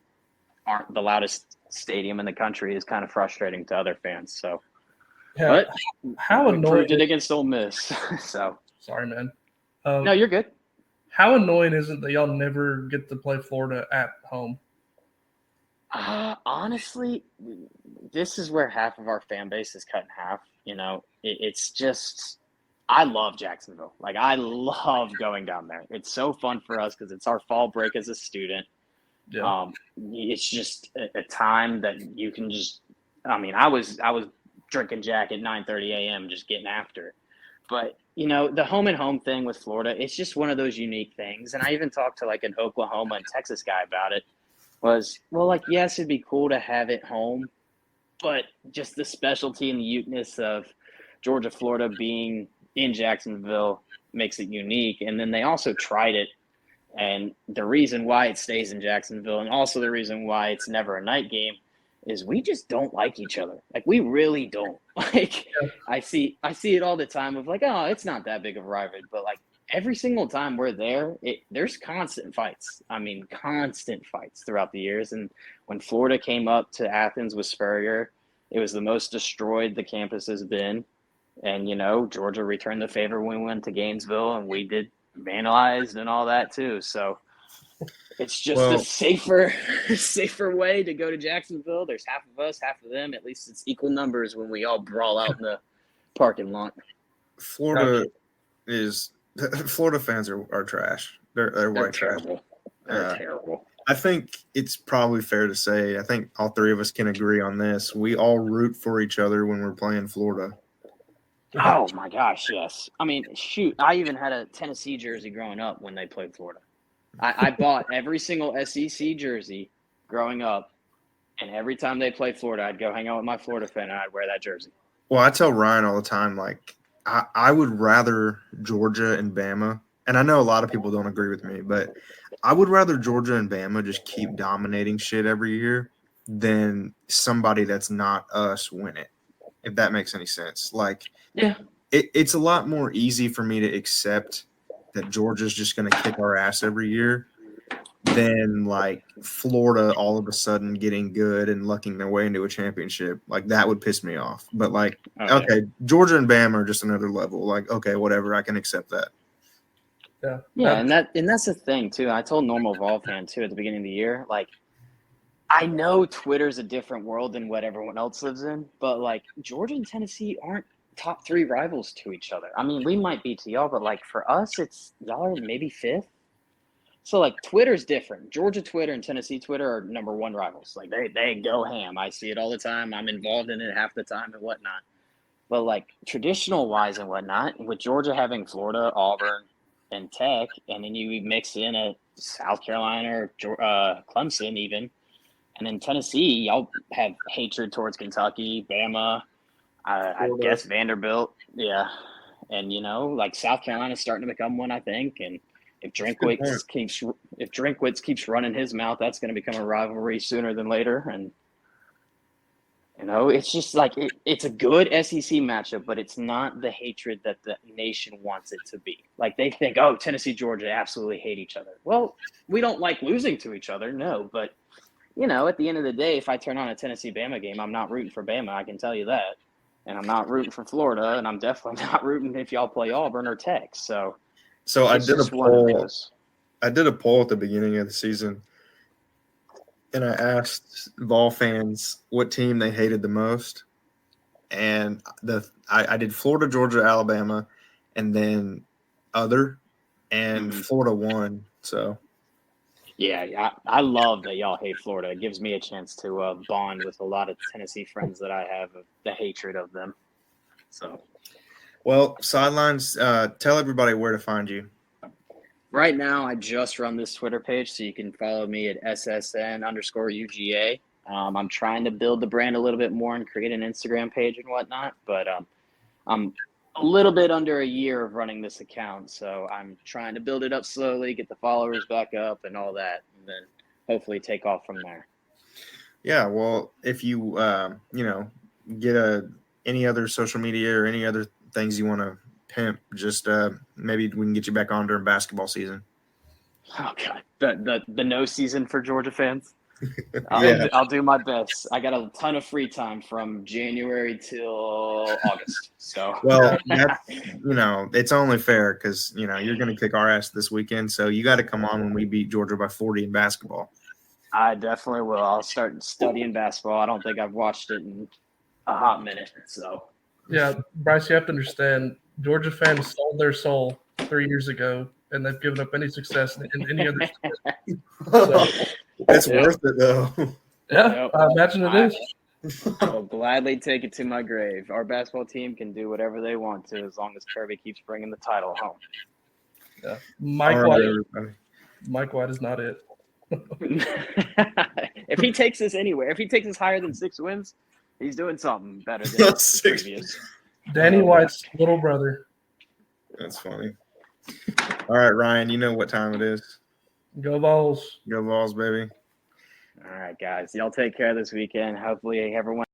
aren't the loudest stadium in the country. Is kind of frustrating to other fans. So, yeah, but how we annoying proved it against Ole Miss. So sorry, man. No, you're good. How annoying is it that y'all never get to play Florida at home? Honestly, this is where half of our fan base is cut in half. It's just, I love Jacksonville. Like, I love going down there. It's so fun for us because it's our fall break as a student. Yeah. It's just a time that you can just, I was drinking Jack at 9:30 a.m. just getting after it. But, the home and home thing with Florida, it's just one of those unique things. And I even talked to like an Oklahoma and Texas guy about it. Yes, it'd be cool to have it home, but just the specialty and the uniqueness of Georgia, Florida being in Jacksonville makes it unique. And then they also tried it. And the reason why it stays in Jacksonville, and also the reason why it's never a night game, is we just don't like each other. Like, we really don't. I see it all the time of like, oh, it's not that big of a rivalry. But like, every single time we're there, there's constant fights. I mean, constant fights throughout the years. And when Florida came up to Athens with Spurrier, it was the most destroyed the campus has been. And, Georgia returned the favor when we went to Gainesville, and we did vandalized and all that too. So it's just a safer way to go to Jacksonville. There's half of us, half of them. At least it's equal numbers when we all brawl out in the parking lot. Florida fans are trash. They're white trash. Terrible. They're terrible. I think it's probably fair to say, I think all three of us can agree on this. We all root for each other when we're playing Florida. Oh, my gosh, yes. I mean, shoot, I even had a Tennessee jersey growing up when they played Florida. I bought every single SEC jersey growing up, and every time they played Florida, I'd go hang out with my Florida fan, and I'd wear that jersey. Well, I tell Ryan all the time, like, I would rather Georgia and Bama, and I know a lot of people don't agree with me, but I would rather Georgia and Bama just keep dominating shit every year than somebody that's not us win it, if that makes any sense. Like, yeah, it's a lot more easy for me to accept that Georgia's just going to kick our ass every year than, like, Florida all of a sudden getting good and lucking their way into a championship. Like, that would piss me off. But, like, okay, Georgia and Bama are just another level. Like, okay, whatever, I can accept that. Yeah, and that's the thing too. I told Normal Vol fan too at the beginning of the year, like, I know Twitter's a different world than what everyone else lives in, but like Georgia and Tennessee aren't top 3 rivals to each other. I mean, we might be to y'all, but like for us, it's y'all are maybe 5th. So like Twitter's different. Georgia Twitter and Tennessee Twitter are number 1 rivals. Like they go ham. I see it all the time. I'm involved in it half the time and whatnot. But like traditional wise and whatnot, with Georgia having Florida, Auburn, and Tech, and then you mix in a South Carolina or Clemson even, and then Tennessee, y'all have hatred towards Kentucky, Bama, I guess Vanderbilt, yeah, and like South Carolina's starting to become one, I think, and if Drinkwitz keeps running his mouth, that's going to become a rivalry sooner than later, and it's just like it's a good SEC matchup, but it's not the hatred that the nation wants it to be. Like they think, oh, Tennessee, Georgia absolutely hate each other. Well, we don't like losing to each other, no. But, at the end of the day, if I turn on a Tennessee-Bama game, I'm not rooting for Bama, I can tell you that. And I'm not rooting for Florida, and I'm definitely not rooting if y'all play Auburn or Tech. So I did a poll. I did a poll at the beginning of the season. And I asked Vol fans what team they hated the most. And I did Florida, Georgia, Alabama, and then other. And Florida won. So, yeah, I love that y'all hate Florida. It gives me a chance to bond with a lot of Tennessee friends that I have of the hatred of them. So, well, Sidelines, tell everybody where to find you. Right now, I just run this Twitter page, so you can follow me at SSN_UGA. I'm trying to build the brand a little bit more and create an Instagram page and whatnot, but I'm a little bit under a year of running this account, so I'm trying to build it up slowly, get the followers back up and all that, and then hopefully take off from there. Yeah, well, if you, get any other social media or any other things you want to pimp, just maybe we can get you back on during basketball season. Oh god, the no season for Georgia fans. Yeah. I'll do my best. I got a ton of free time from January till August. So well, that's, it's only fair because you're going to kick our ass this weekend, so you got to come on when we beat Georgia by 40 in basketball. I definitely will. I'll start studying basketball. I don't think I've watched it in a hot minute. So yeah, Bryce, you have to understand. Georgia fans sold their soul 3 years ago, and they've given up any success in any other sport. So, it's worth it, though. Yeah, I imagine it is. I'll gladly take it to my grave. Our basketball team can do whatever they want to as long as Kirby keeps bringing the title home. Yeah, Mike White is not it. If he takes us anywhere, if he takes us higher than 6 wins, he's doing something better than the previous. Danny White's little brother. That's funny. All right, Ryan, you know what time it is. Go Vols. Go Vols, baby. All right, guys. Y'all take care this weekend. Hopefully everyone